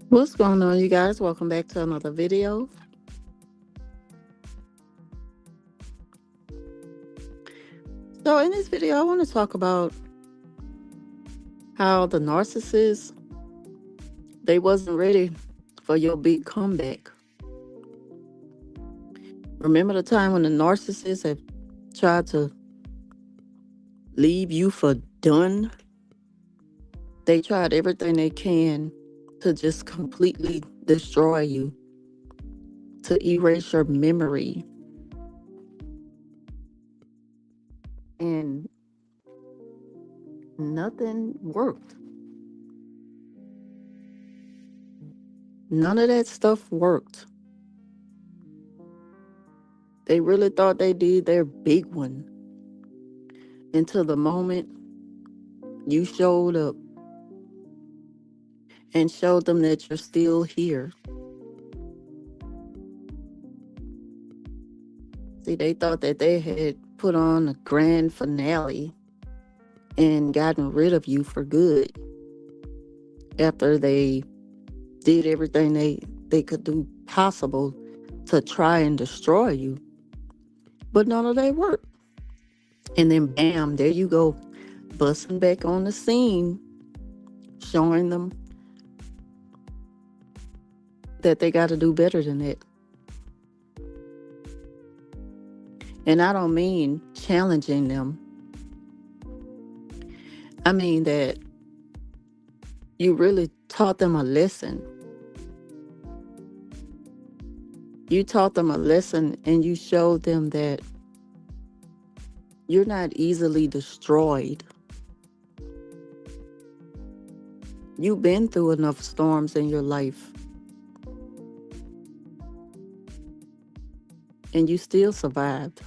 What's going on, you guys? Welcome back to another video. So in this video, I want to talk about how the narcissists, they wasn't ready for your big comeback. Remember the time when the narcissists have tried to leave you for done? They tried everything they can to just completely destroy you, to erase your memory. And nothing worked. None of that stuff worked. They really thought they did their big one until the moment you showed up and showed them that you're still here. See, they thought that they had put on a grand finale and gotten rid of you for good after they did everything they could do possible to try and destroy you. But none of that worked. And then bam, there you go, busting back on the scene, showing them that they got to do better than that. And I don't mean challenging them. I mean that you really taught them a lesson. You taught them a lesson and you showed them that you're not easily destroyed. You've been through enough storms in your life. And you still survived.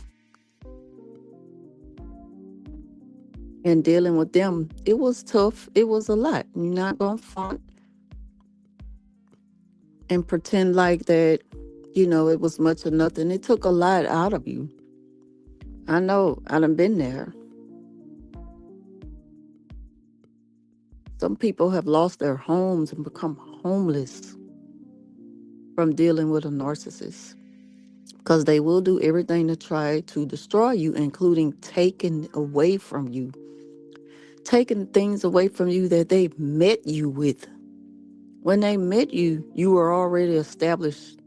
And dealing with them, it was tough. It was a lot. You're not going to front and pretend like that, it was much or nothing. It took a lot out of you. I know, I done been there. Some people have lost their homes and become homeless from dealing with a narcissist. Because they will do everything to try to destroy you, including taking away from you. Taking things away from you that they met you with. When they met you, you were already established.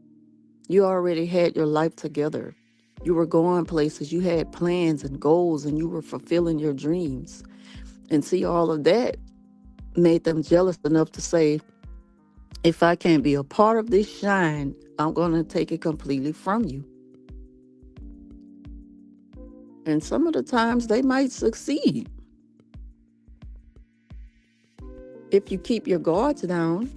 You already had your life together. You were going places. You had plans and goals, and you were fulfilling your dreams. And see, all of that made them jealous enough to say, if I can't be a part of this shine, I'm going to take it completely from you. And some of the times they might succeed. If you keep your guards down.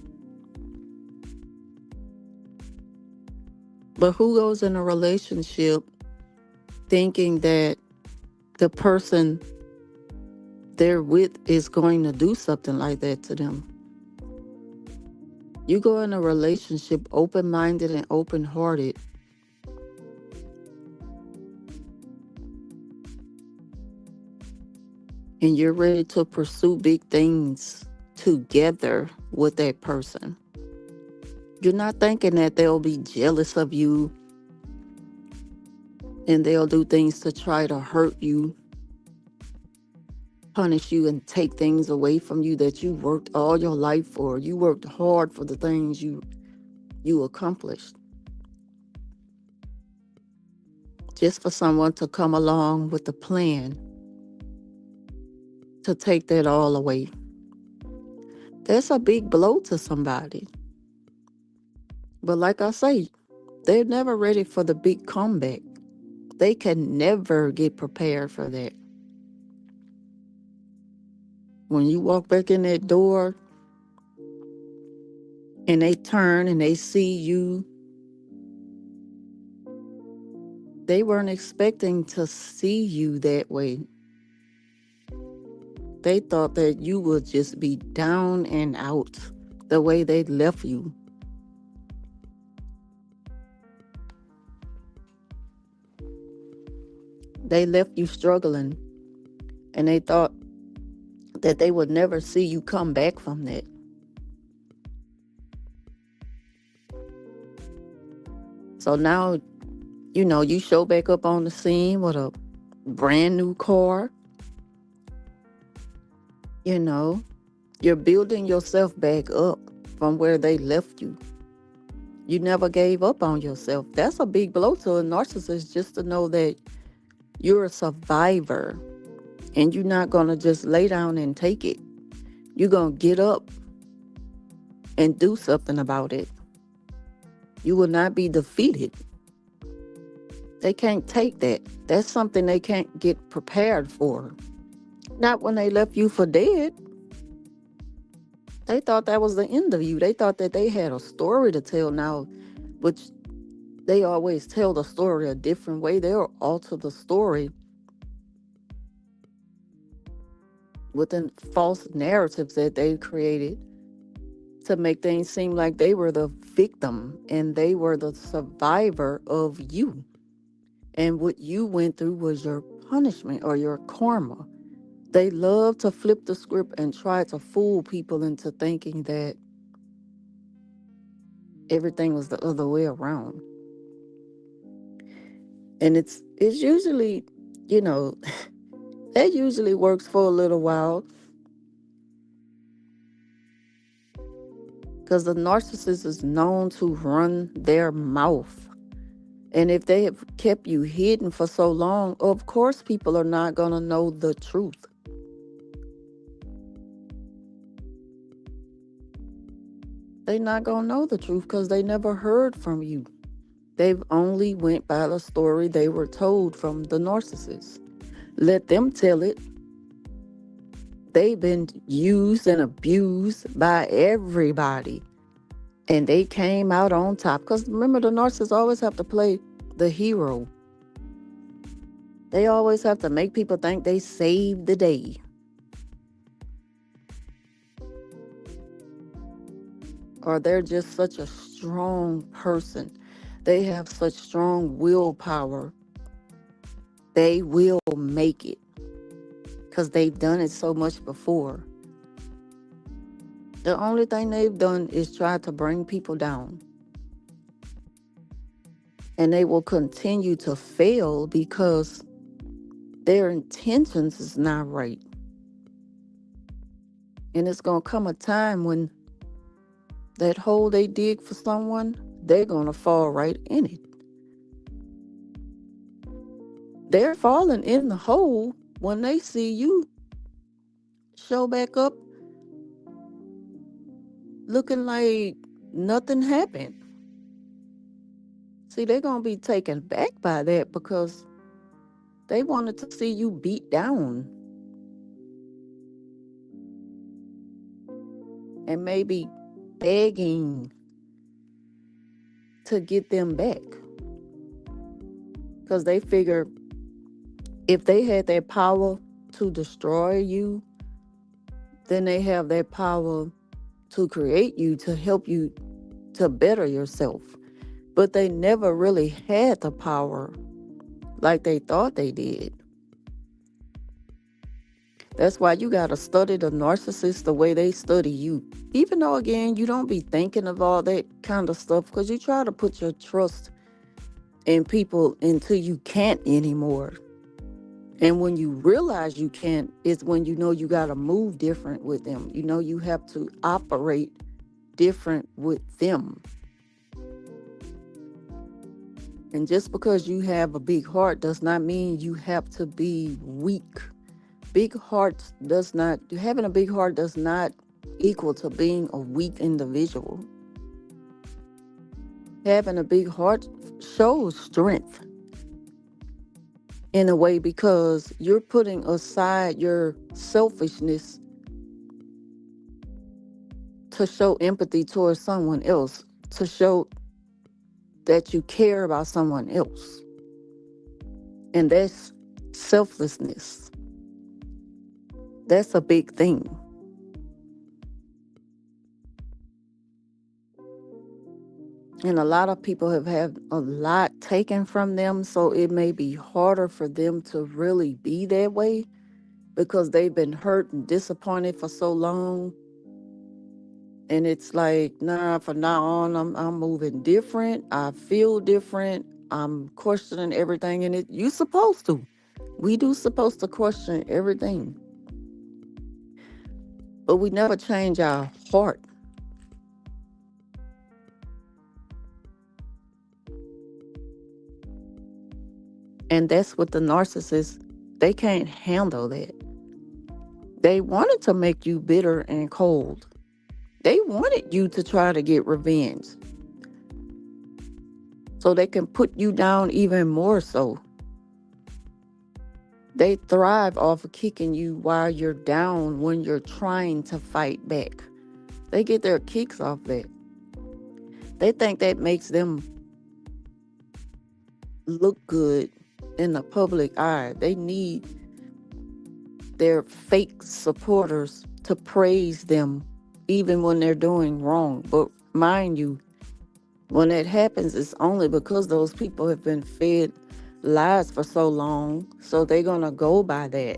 But who goes in a relationship thinking that the person they're with is going to do something like that to them? You go in a relationship open-minded and open-hearted. And you're ready to pursue big things together with that person. You're not thinking that they'll be jealous of you and they'll do things to try to hurt you, punish you, and take things away from you that you worked all your life for. You worked hard for the things you accomplished. Just for someone to come along with a plan to take that all away. That's a big blow to somebody. But like I say, they're never ready for the big comeback. They can never get prepared for that. When you walk back in that door and they turn and they see you, they weren't expecting to see you that way. They thought that you would just be down and out the way they left you. They left you struggling, and they thought that they would never see you come back from that. So now, you show back up on the scene with a brand new car. you know you're building yourself back up from where they left you. You never gave up on yourself. That's a big blow to a narcissist, just to know that you're a survivor, and you're not going to just lay down and take it. You're going to get up and do something about it. You will not be defeated. They can't take that. That's something they can't get prepared for. Not when they left you for dead. They thought that was the end of you. They thought that they had a story to tell now, which they always tell the story a different way. They'll alter the story within false narratives that they created to make things seem like they were the victim and they were the survivor of you. And what you went through was your punishment or your karma. They love to flip the script and try to fool people into thinking that everything was the other way around. And it's usually, you know, that usually works for a little while, because the narcissist is known to run their mouth. And if they have kept you hidden for so long, of course people are not going to know the truth. They're not going to know the truth because they never heard from you. They've only went by the story they were told from the narcissist. Let them tell it. They've been used and abused by everybody. And they came out on top. Because remember, the narcissists always have to play the hero. They always have to make people think they saved the day. Or they're just such a strong person. They have such strong willpower. They will make it. Because they've done it so much before. The only thing they've done is try to bring people down. And they will continue to fail because their intentions is not right. And it's going to come a time when that hole they dig for someone, they're going to fall right in it. They're falling in the hole when they see you show back up looking like nothing happened. See, they're going to be taken back by that because they wanted to see you beat down and maybe begging to get them back. Because they figure if they had that power to destroy you, then they have that power to create you, to help you to better yourself. But they never really had the power like they thought they did. That's why you got to study the narcissist the way they study you. Even though, again, you don't be thinking of all that kind of stuff because you try to put your trust in people until you can't anymore. And when you realize you can't, is when you know you got to move different with them. You know you have to operate different with them. And just because you have a big heart does not mean you have to be weak. Having a big heart does not equal to being a weak individual. Having a big heart shows strength in a way because you're putting aside your selfishness to show empathy towards someone else, to show that you care about someone else. And that's selflessness. That's a big thing. And a lot of people have had a lot taken from them, so it may be harder for them to really be that way because they've been hurt and disappointed for so long. And it's like, nah, from now on, I'm moving different. I feel different. I'm questioning everything in it. You supposed to. We do supposed to question everything. But we never change our heart. And that's what the narcissist, they can't handle that. They wanted to make you bitter and cold. They wanted you to try to get revenge so they can put you down even more so. They thrive off of kicking you while you're down when you're trying to fight back. They get their kicks off that. They think that makes them look good in the public eye. They need their fake supporters to praise them even when they're doing wrong. But mind you, when that happens, it's only because those people have been fed lies for so long. So they're going to go by that.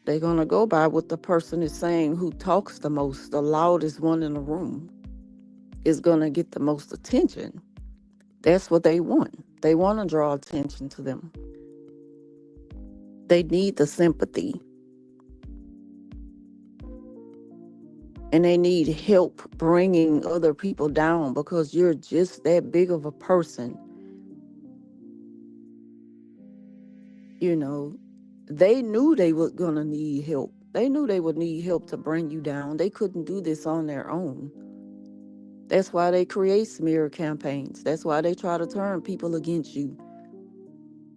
They're going to go by what the person is saying who talks the most, the loudest one in the room, is going to get the most attention. That's what they want. They want to draw attention to them. They need the sympathy. And they need help bringing other people down because you're just that big of a person. You know, they knew they were going to need help. They knew they would need help to bring you down. They couldn't do this on their own. That's why they create smear campaigns. That's why they try to turn people against you.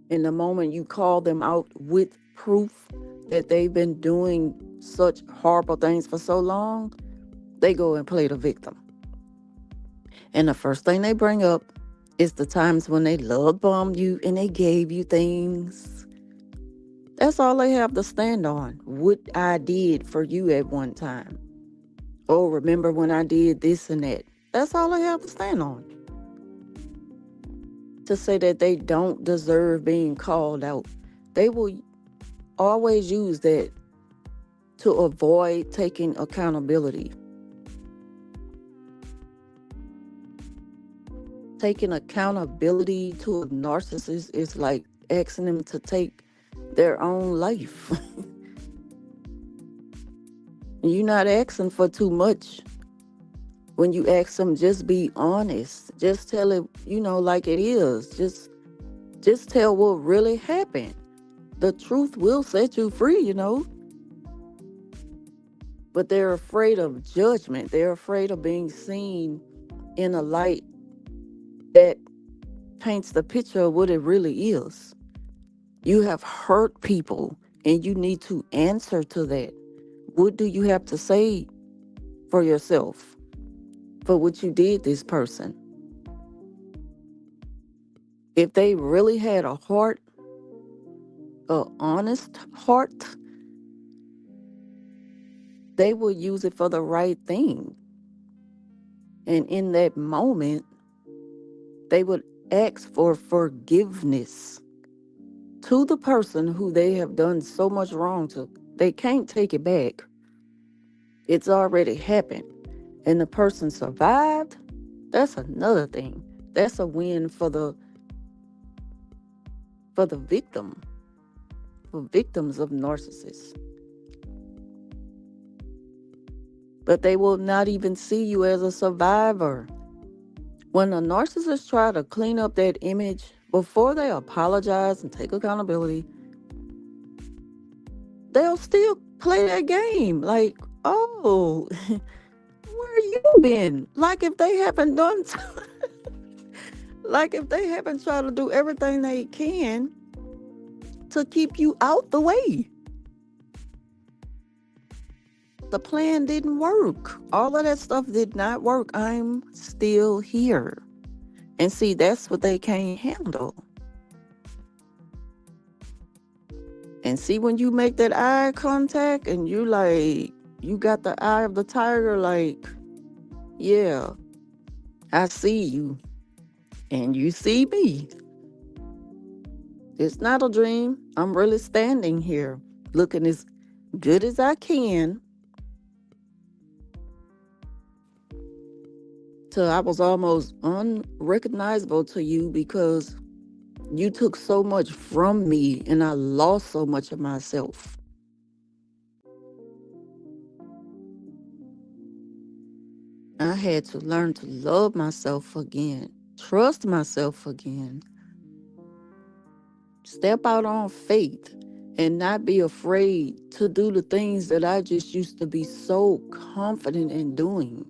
And the moment you call them out with proof that they've been doing such horrible things for so long, they go and play the victim. And the first thing they bring up is the times when they love bombed you and they gave you things. That's all they have to stand on. What I did for you at one time. Oh, remember when I did this and that. That's all they have to stand on. To say that they don't deserve being called out. They will always use that to avoid taking accountability. Taking accountability to a narcissist is like asking them to take their own life. You're not asking for too much. When you ask them, just be honest. Just tell it, like it is. Just tell what really happened. The truth will set you free, But they're afraid of judgment. They're afraid of being seen in a light that paints the picture of what it really is. You have hurt people and you need to answer to that. What do you have to say for yourself for what you did this person? If they really had a heart, a honest heart, they would use it for the right thing. And in that moment, they would ask for forgiveness to the person who they have done so much wrong to. They can't take it back. It's already happened. And the person survived. That's another thing. That's a win for the victim, for victims of narcissists. But they will not even see you as a survivor. When a narcissist try to clean up that image before they apologize and take accountability, they'll still play that game. Like, oh, where you been? Like if they haven't done, like if they haven't tried to do everything they can to keep you out the way. The plan didn't work. All of that stuff did not work. I'm still here. And see, that's what they can't handle. And see, when you make that eye contact and you got the eye of the tiger, like, yeah, I see you and you see me. It's not a dream. I'm really standing here looking as good as I can till I was almost unrecognizable to you because you took so much from me and I lost so much of myself. I had to learn to love myself again, trust myself again, step out on faith, and not be afraid to do the things that I just used to be so confident in doing.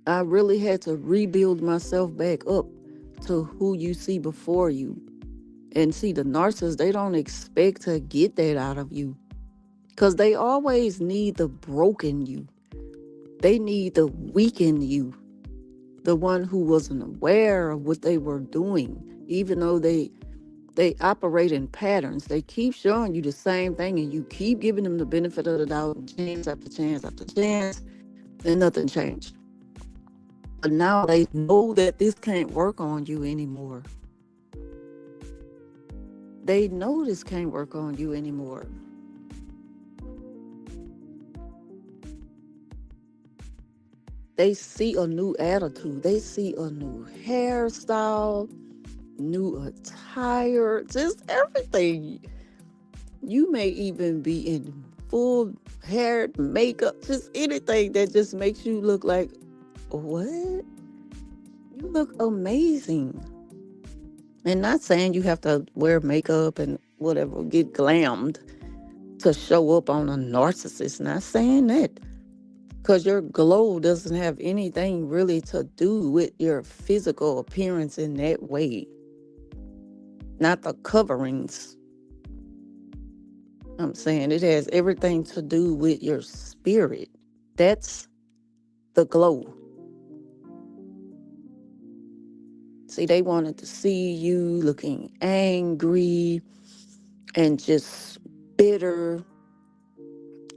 I really had to rebuild myself back up to who you see before you. And see, the narcissists, they don't expect to get that out of you because they always need the broken you. They need the weaken you, the one who wasn't aware of what they were doing, even though they operate in patterns. They keep showing you the same thing and you keep giving them the benefit of the doubt, and chance after chance after chance, and nothing changed. But now they know that this can't work on you anymore. They know this can't work on you anymore. They see a new attitude. They see a new hairstyle, new attire, just everything. You may even be in full hair, makeup, just anything that just makes you look like, what? You look amazing. And not saying you have to wear makeup and whatever, get glammed to show up on a narcissist. Not saying that. Because your glow doesn't have anything really to do with your physical appearance in that way. Not the coverings. I'm saying it has everything to do with your spirit. That's the glow. See, they wanted to see you looking angry and just bitter,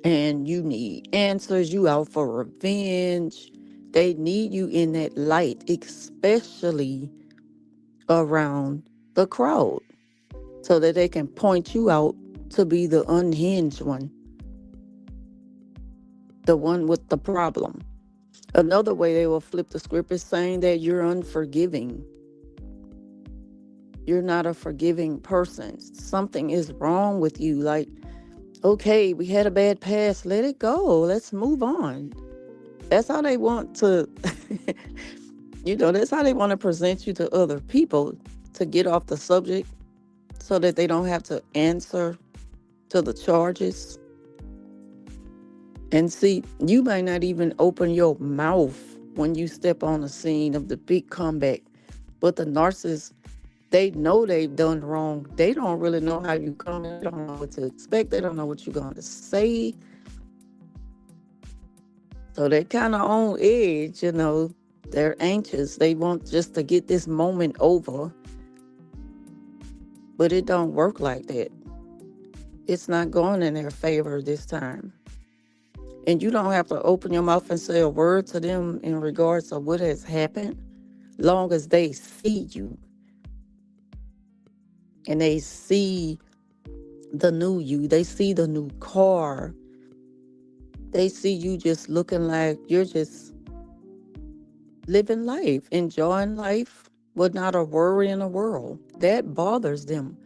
and you need answers. You out for revenge. They need you in that light, especially around the crowd, so that they can point you out to be the unhinged one, the one with the problem. Another way they will flip the script is saying that you're unforgiving. You're not a forgiving person. Something is wrong with you. Like, okay, we had a bad past. Let it go. Let's move on. That's how they want to, that's how they want to present you to other people, to get off the subject so that they don't have to answer to the charges. And see, you might not even open your mouth when you step on the scene of the big comeback. But the narcissists, they know they've done wrong. They don't really know how you come. They don't know what to expect. They don't know what you're going to say. So they're kind of on edge, They're anxious. They want just to get this moment over. But it don't work like that. It's not going in their favor this time. And you don't have to open your mouth and say a word to them in regards to what has happened, long as they see you. And they see the new you. They see the new car. They see you just looking like you're just living life, enjoying life, with not a worry in the world. That bothers them.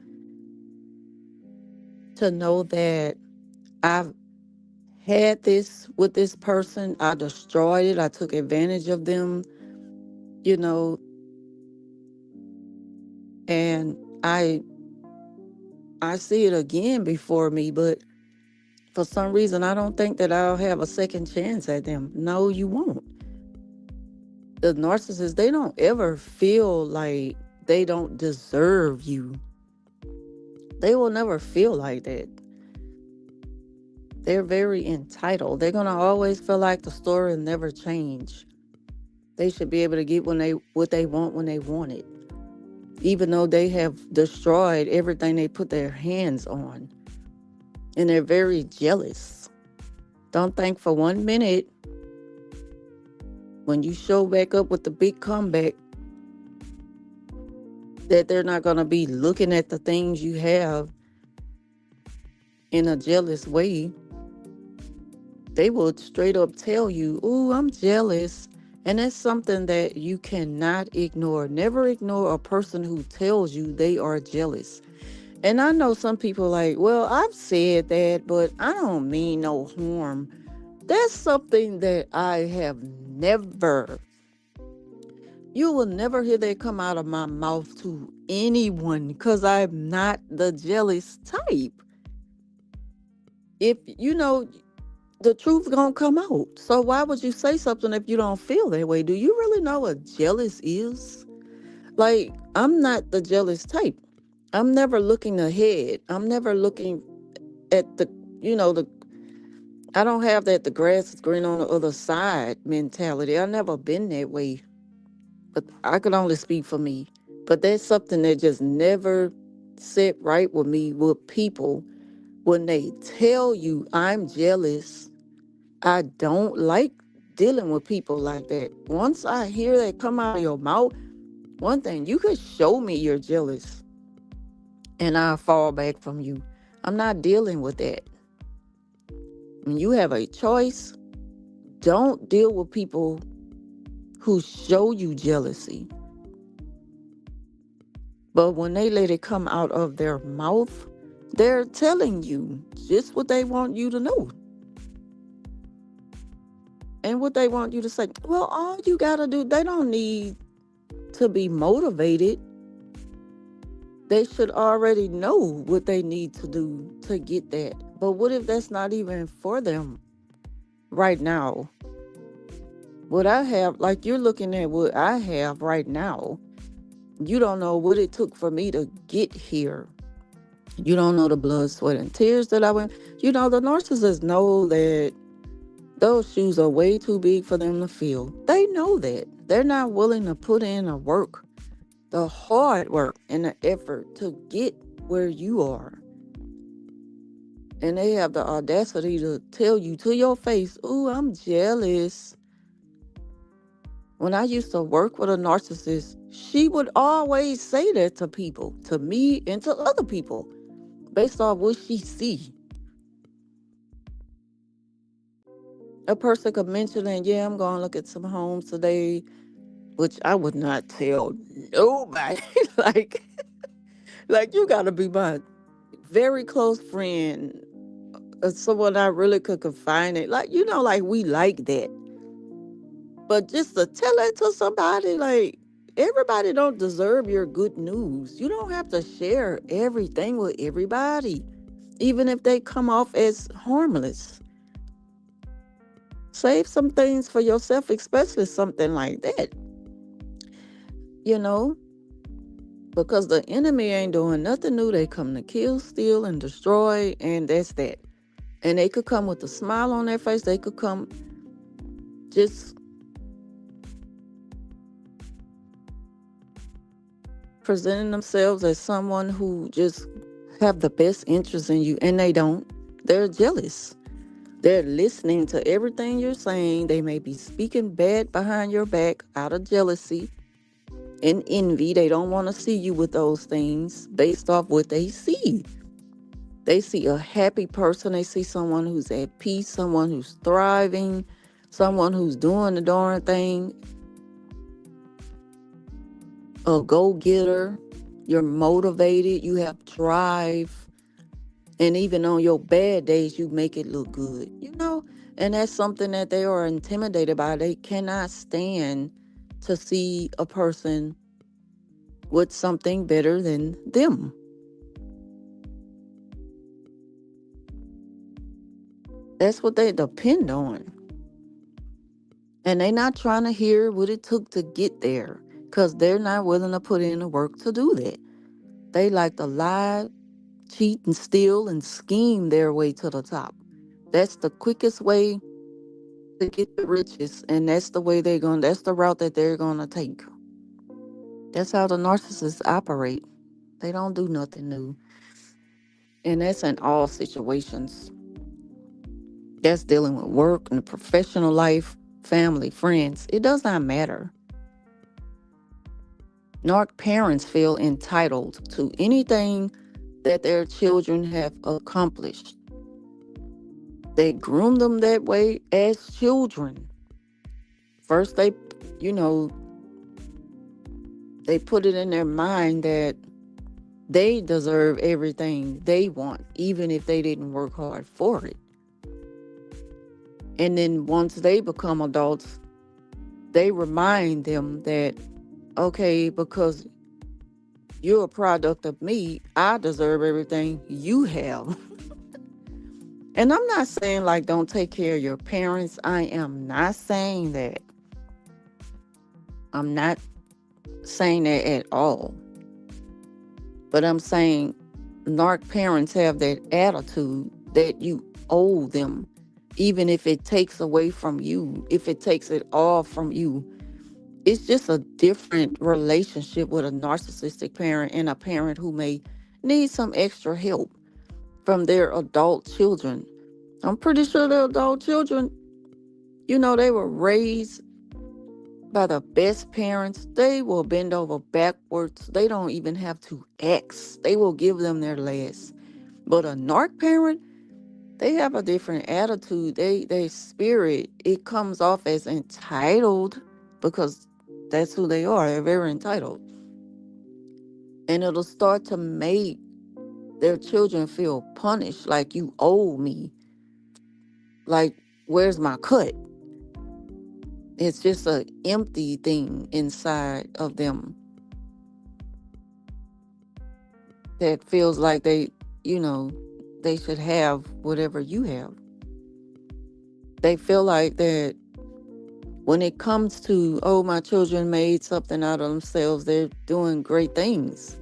To know that I've had this with this person, I destroyed it, I took advantage of them, you know, and I see it again before me, but for some reason I don't think that I'll have a second chance at them. No, you won't. The narcissists, they don't ever feel like they don't deserve you. They will never feel like that. They're very entitled. They're going to always feel like the story will never change. They should be able to get what they want when they want it, even though they have destroyed everything they put their hands on. And they're very jealous. Don't think for 1 minute when you show back up with the big comeback that they're not going to be looking at the things you have in a jealous way. They will straight up tell you, "Ooh, I'm jealous." And that's something that you cannot ignore. Never ignore a person who tells you they are jealous. And I know some people like, well, I've said that, but I don't mean no harm. That's something that I have never, you will never hear that come out of my mouth to anyone because I'm not the jealous type. If you know, the truth gonna come out. So why would you say something if you don't feel that way? Do you really know what jealous is? Like, I'm not the jealous type. I'm never looking ahead. I'm never looking at the, the, I don't have that the grass is green on the other side mentality. I've never been that way. But I can only speak for me. But that's something that just never sit right with me with people when they tell you I'm jealous. I don't like dealing with people like that. Once I hear that come out of your mouth, one thing, you could show me you're jealous and I'll fall back from you. I'm not dealing with that. When you have a choice, don't deal with people who show you jealousy. But when they let it come out of their mouth, they're telling you just what they want you to know and what they want you to say. Well, all you got to do, they don't need to be motivated. They should already know what they need to do to get that. But what if that's not even for them right now? What I have, like you're looking at what I have right now, you don't know what it took for me to get here. You don't know the blood, sweat, and tears that I went. The narcissists know that those shoes are way too big for them to fill. They know that. They're not willing to put in the work, the hard work and the effort to get where you are. And they have the audacity to tell you to your face, "Ooh, I'm jealous." When I used to work with a narcissist, she would always say that to people, to me and to other people, based off what she see. A person could mention that, yeah, I'm going to look at some homes today, which I would not tell nobody. like, like you got to be my very close friend, someone I really could confide in. Like, like we like that. But just to tell it to somebody, like, everybody don't deserve your good news. You don't have to share everything with everybody, even if they come off as harmless. Save some things for yourself, especially something like that, you know, because the enemy ain't doing nothing new. They come to kill, steal, and destroy, and that's that. And they could come with a smile on their face. They could come just presenting themselves as someone who just have the best interest in you, and they don't. They're jealous. They're listening to everything you're saying. They may be speaking bad behind your back out of jealousy and envy. They don't want to see you with those things based off what they see. They see a happy person. They see someone who's at peace, someone who's thriving, someone who's doing the darn thing, a go-getter. You're motivated. You have drive. And even on your bad days, you make it look good. And that's something that they are intimidated by. They cannot stand to see a person with something better than them. That's what they depend on. And they're not trying to hear what it took to get there because they're not willing to put in the work to do that. They like to lie, cheat, and steal and scheme their way to the top. That's the quickest way to get the riches, and that's the route that they're gonna take. That's how the narcissists operate. They don't do nothing new. And that's in all situations. That's dealing with work and professional life, family, friends. It does not matter. Narc parents feel entitled to anything that their children have accomplished. They groom them that way as children. First, you know, they put it in their mind that they deserve everything they want, even if they didn't work hard for it. And then once they become adults, they remind them that, okay, because you're a product of me, I deserve everything you have. And I'm not saying like don't take care of your parents. I am not saying that. I'm not saying that at all. But I'm saying narc parents have that attitude that you owe them, even if it takes away from you, if it takes it all from you. It's just a different relationship with a narcissistic parent and a parent who may need some extra help from their adult children. I'm pretty sure the adult children, they were raised by the best parents. They will bend over backwards. They don't even have to ask. They will give them their last. But a narc parent, they have a different attitude. They spirit, it comes off as entitled because that's who they are. They're very entitled. And it'll start to make their children feel punished, like you owe me. Like, where's my cut? It's just a empty thing inside of them that feels like you know, they should have whatever you have. They feel like that when it comes to, oh, my children made something out of themselves, they're doing great things.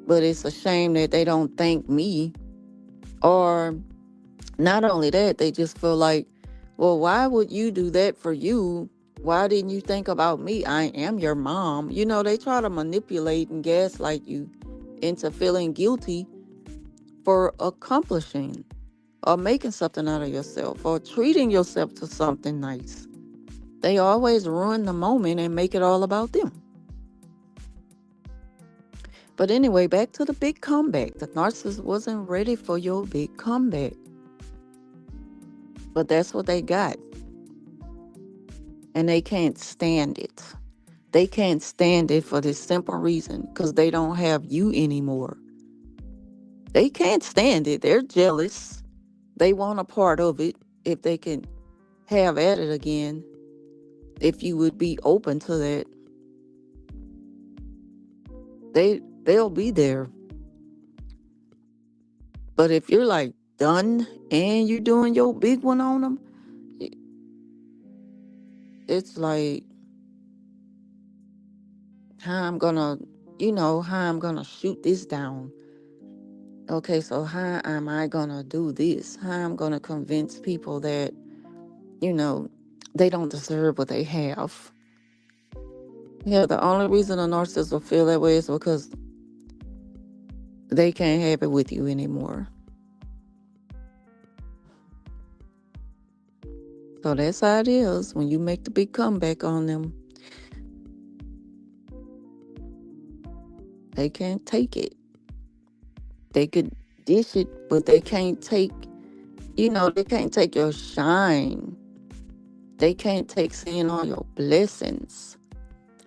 But it's a shame that they don't thank me. Or not only that, they just feel like, well, why would you do that for you? Why didn't you think about me? I am your mom. They try to manipulate and gaslight you into feeling guilty for accomplishing or making something out of yourself or treating yourself to something nice. They always ruin the moment and make it all about them. But anyway, back to the big comeback. The narcissist wasn't ready for your big comeback. But that's what they got. And they can't stand it. They can't stand it for this simple reason, because they don't have you anymore. They can't stand it. They're jealous. They want a part of it if they can have at it again. If you would be open to that, they'll be there. But if you're like done and you're doing your big one on them, it's like how I'm gonna shoot this down. Okay, so how am I gonna do this? How I'm gonna convince people that, you know, they don't deserve what they have. Yeah, the only reason a narcissist will feel that way is because they can't have it with you anymore. So that's how it is when you make the big comeback on them. They can't take it. They could dish it, but they can't they can't take your shine. They can't take seeing all your blessings.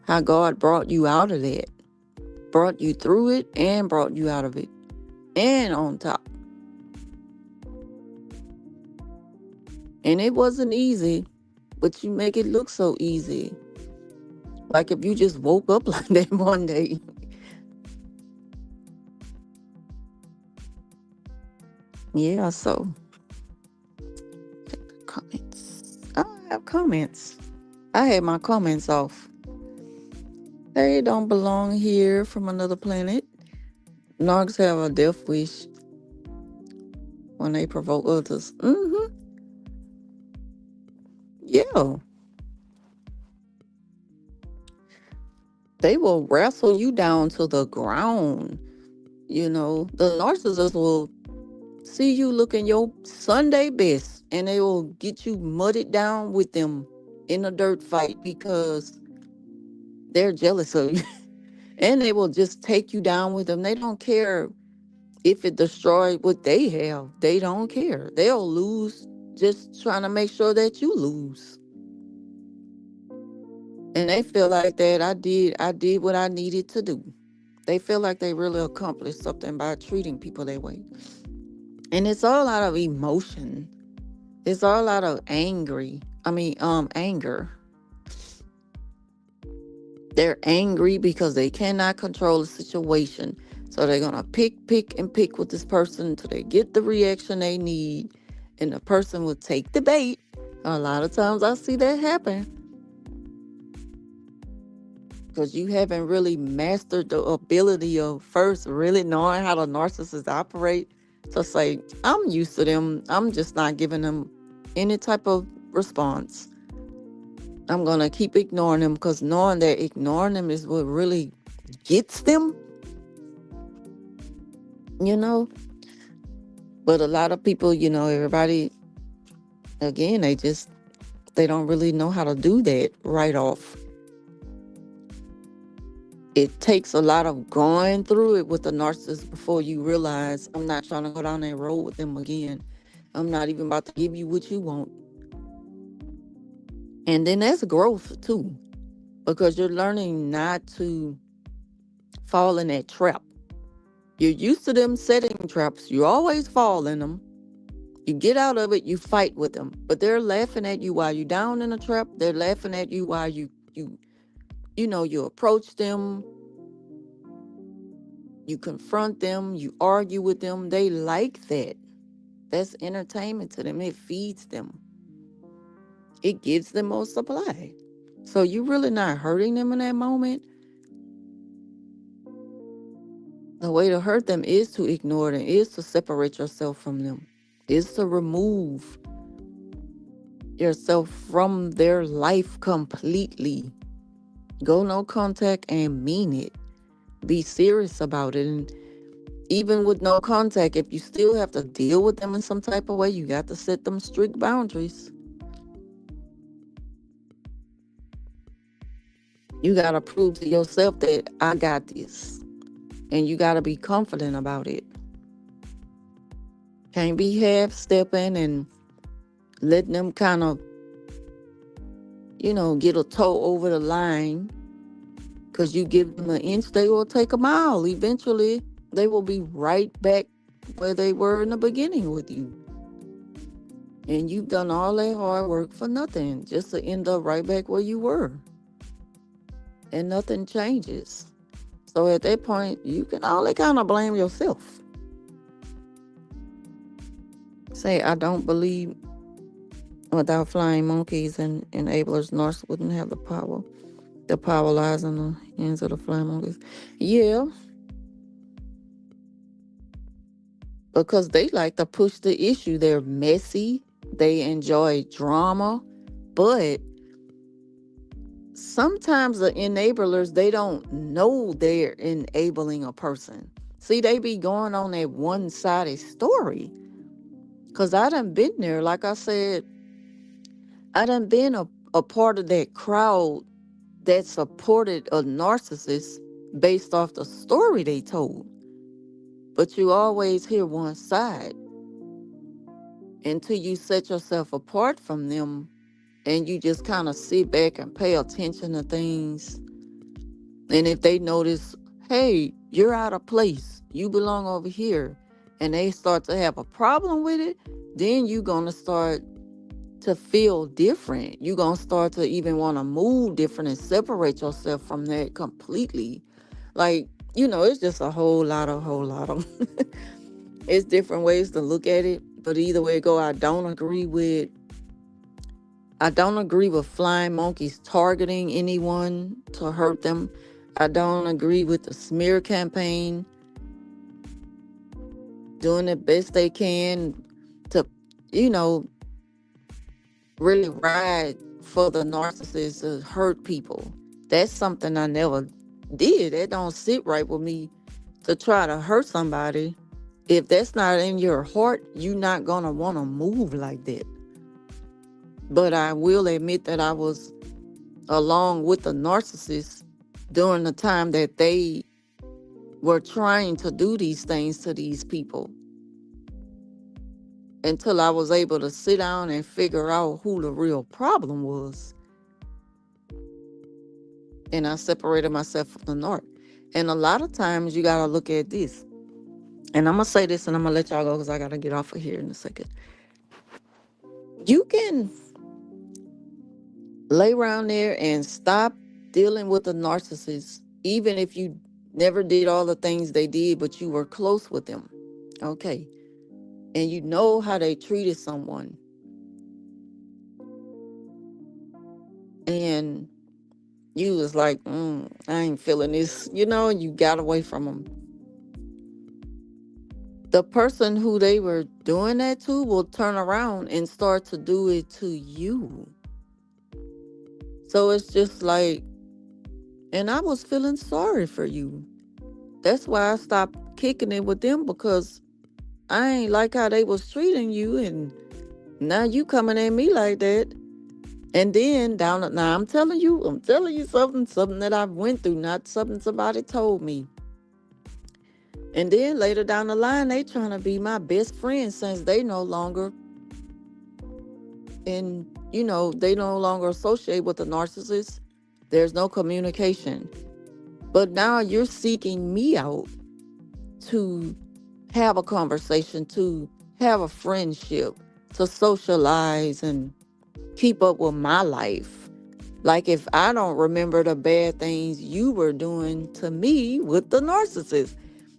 How God brought you out of that, brought you through it and brought you out of it. And on top. And it wasn't easy, but you make it look so easy. Like if you just woke up like that one day. Yeah, so check the comments. I have comments. I had my comments off. They don't belong here from another planet. Narcs have a death wish when they provoke others. Yeah. They will wrestle you down to the ground. The narcissist will see you looking your Sunday best and they will get you mudded down with them in a dirt fight because they're jealous of you. And they will just take you down with them. They don't care if it destroyed what they have. They don't care. They'll lose just trying to make sure that you lose. And they feel like that I did what I needed to do. They feel like they really accomplished something by treating people that way. And it's all out of emotion. It's all out of anger. They're angry because they cannot control the situation. So they're gonna pick with this person until they get the reaction they need. And the person will take the bait. A lot of times I see that happen because you haven't really mastered the ability of first really knowing how the narcissists operate. To say, I'm used to them. I'm just not giving them any type of response. I'm going to keep ignoring them because knowing that ignoring them is what really gets them, you know. But a lot of people, everybody, again, they don't really know how to do that right off. It takes a lot of going through it with a narcissist before you realize, I'm not trying to go down that road with them again. I'm not even about to give you what you want. And then that's growth too, because you're learning not to fall in that trap. You're used to them setting traps. You always fall in them. You get out of it, you fight with them. But they're laughing at you while you're down in a trap. They're laughing at you while you approach them, you confront them, you argue with them. They like that. That's entertainment to them. It feeds them. It gives them more supply. So you're really not hurting them in that moment. The way to hurt them is to ignore them, is to separate yourself from them, is to remove yourself from their life completely. Go no contact and mean it. Be serious about it. And even with no contact, if you still have to deal with them in some type of way, you got to set them strict boundaries. You got to prove to yourself that I got this. And you got to be confident about it. Can't be half stepping and letting them kind of, get a toe over the line. Because you give them an inch, they will take a mile. Eventually, they will be right back where they were in the beginning with you. And you've done all that hard work for nothing, just to end up right back where you were. And nothing changes. So at that point, you can only kind of blame yourself. Say, I don't believe without flying monkeys and enablers, Norse wouldn't have the power. The power lies in the hands of the flying monkeys. Yeah, because they like to push the issue. They're messy. They enjoy drama. But sometimes the enablers, they don't know they're enabling a person. See, they be going on that one-sided story. Because I done been there. Like I said, I done been a part of that crowd that supported a narcissist based off the story they told. But you always hear one side until you set yourself apart from them and you just kind of sit back and pay attention to things. And if they notice, hey, you're out of place, you belong over here, and they start to have a problem with it, then you're going to start to feel different. You're going to start to even want to move different and separate yourself from that completely. Like, it's just a whole lot of it's different ways to look at it. But either way it go, I don't agree with flying monkeys targeting anyone to hurt them. I don't agree with the smear campaign doing the best they can to, you know, really ride for the narcissist to hurt people. That's something I never did. That don't sit right with me to try to hurt somebody. If that's not in your heart, you're not going to want to move like that. But I will admit that I was along with the narcissist during the time that they were trying to do these things to these people, until I was able to sit down and figure out who the real problem was. and I separated myself from the narc. And a lot of times you gotta look at this. And I'm gonna say this and I'm gonna let y'all go because I gotta get off of here in a second. You can lay around there and stop dealing with the narcissist, even if you never did all the things they did, but you were close with them. Okay. And you know how they treated someone. And you was like, I ain't feeling this, and you got away from them. The person who they were doing that to will turn around and start to do it to you. So it's just like, and I was feeling sorry for you. That's why I stopped kicking it with them, because I ain't like how they was treating you, and now you coming at me like that. And then now I'm telling you something that I went through, not something somebody told me. And then later down the line, they trying to be my best friend since they no longer, and they no longer associate with the narcissist. There's no communication. But now you're seeking me out to have a conversation, to have a friendship, to socialize and keep up with my life. Like, if I don't remember the bad things you were doing to me with the narcissist.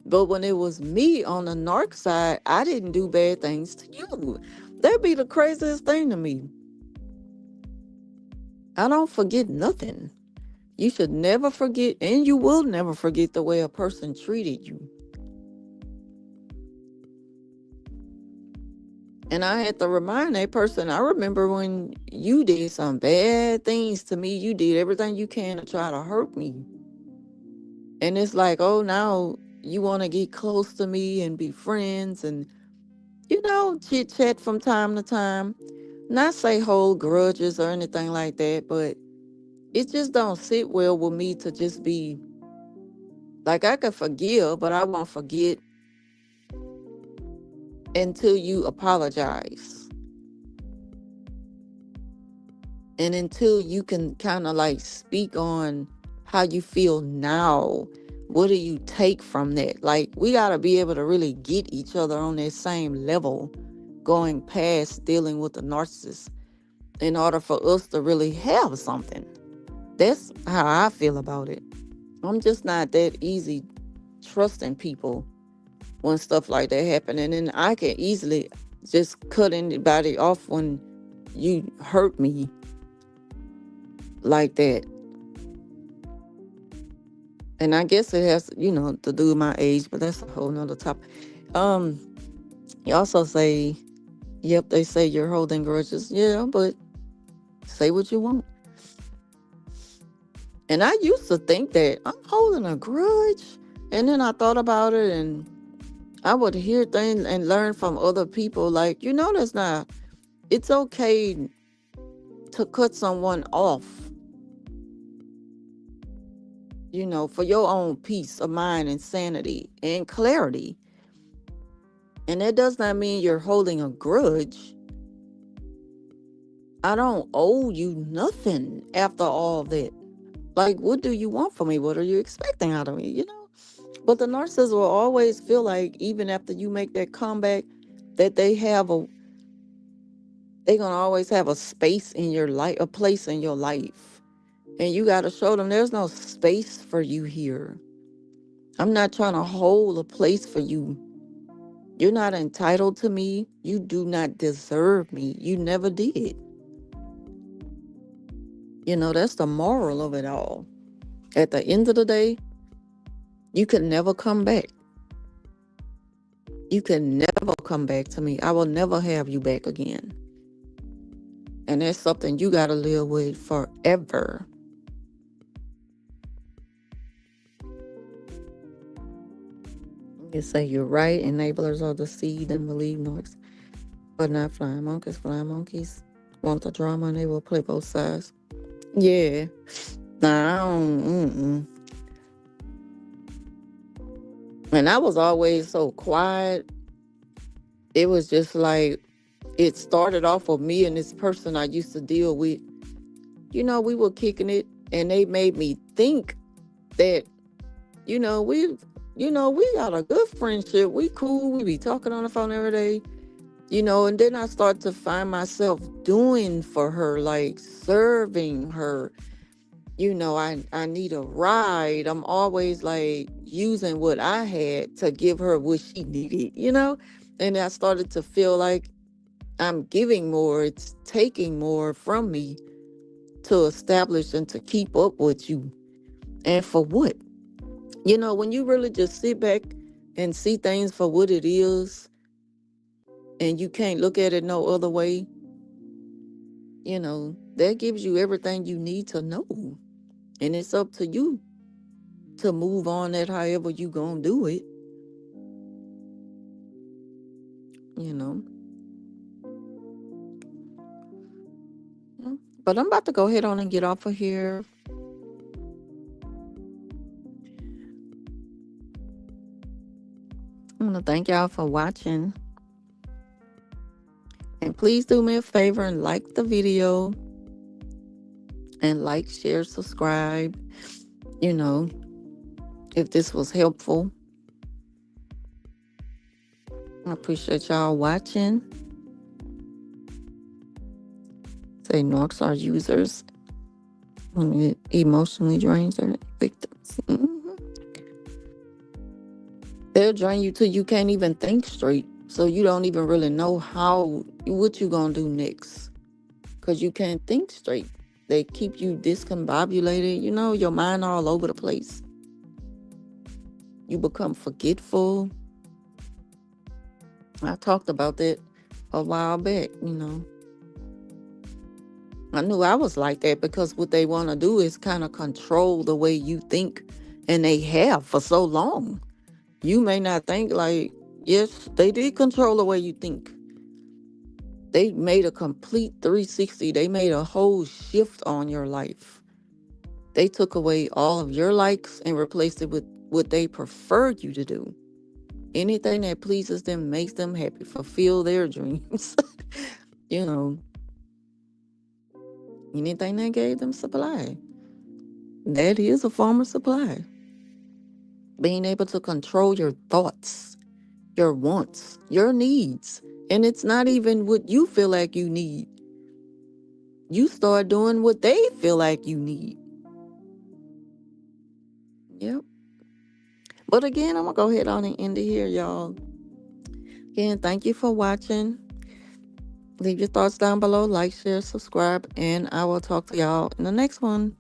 But when it was me on the narc side, I didn't do bad things to you. That'd be the craziest thing to me. I don't forget nothing. You should never forget, and you will never forget the way a person treated you. And I had to remind that person, I remember when you did some bad things to me. You did everything you can to try to hurt me. And it's like, oh, now you want to get close to me and be friends and, chit chat from time to time. Not say hold grudges or anything like that, but it just don't sit well with me to just be like, I could forgive, but I won't forget until you apologize. And until you can kind of like speak on how you feel now. What do you take from that? Like, we got to be able to really get each other on that same level, going past dealing with the narcissist, in order for us to really have something. That's how I feel about it. I'm just not that easy trusting people when stuff like that happen. And then I can easily just cut anybody off when you hurt me like that. And I guess it has, to do with my age, but that's a whole nother topic. You also say, yep, they say you're holding grudges. Yeah, but say what you want. And I used to think that I'm holding a grudge. And then I thought about it, and I would hear things and learn from other people. Like, that's not, it's okay to cut someone off, for your own peace of mind and sanity and clarity. And that does not mean you're holding a grudge. I don't owe you nothing after all that. Like, what do you want from me? What are you expecting out of me? But the narcissist will always feel like, even after you make that comeback, that they're gonna always have a space in your life, a place in your life. And you gotta show them there's no space for you here. I'm not trying to hold a place for you. You're not entitled to me. You do not deserve me. You never did. That's the moral of it all. At the end of the day, you can never come back. You can never come back to me. I will never have you back again. And that's something you got to live with forever. You say you're right. Enablers are deceived and believe noise, but not flying monkeys. Flying monkeys want the drama and they will play both sides. Yeah. Nah, I don't. And I was always so quiet. It was just like, it started off with me and this person I used to deal with. We were kicking it And they made me think that, you know, we got a good friendship. We cool. We be talking on the phone every day, and then I start to find myself doing for her, like serving her. I need a ride. I'm always like using what I had to give her what she needed. And I started to feel like I'm giving more, it's taking more from me to establish and to keep up with you. And for what? When you really just sit back and see things for what it is, and you can't look at it no other way, that gives you everything you need to know. And it's up to you to move on that however you gonna do it, you know. Mm. But I'm about to go ahead on and get off of here. I want to thank y'all for watching. And please do me a favor and like the video. And like, share, subscribe. You know, if this was helpful. I appreciate y'all watching. Say Narcs are users. Emotionally drained are victims. They'll drain you till you can't even think straight. So you don't even really know what you gonna do next. Because you can't think straight. They keep you discombobulated, your mind all over the place. You become forgetful. I talked about that a while back, I knew I was like that because what they want to do is kind of control the way you think. And they have for so long. You may not think like, yes, they did control the way you think. They made a complete 360. They made a whole shift on your life. They took away all of your likes and replaced it with what they prefer you to do. Anything that pleases them, makes them happy, fulfill their dreams. you know, Anything that gave them supply. That is a form of supply. Being able to control your thoughts, your wants, your needs. And it's not even what you feel like you need. You start doing what they feel like you need. Yep. But again, I'm going to go ahead on and end it here, y'all. Again, thank you for watching. Leave your thoughts down below. Like, share, subscribe. And I will talk to y'all in the next one.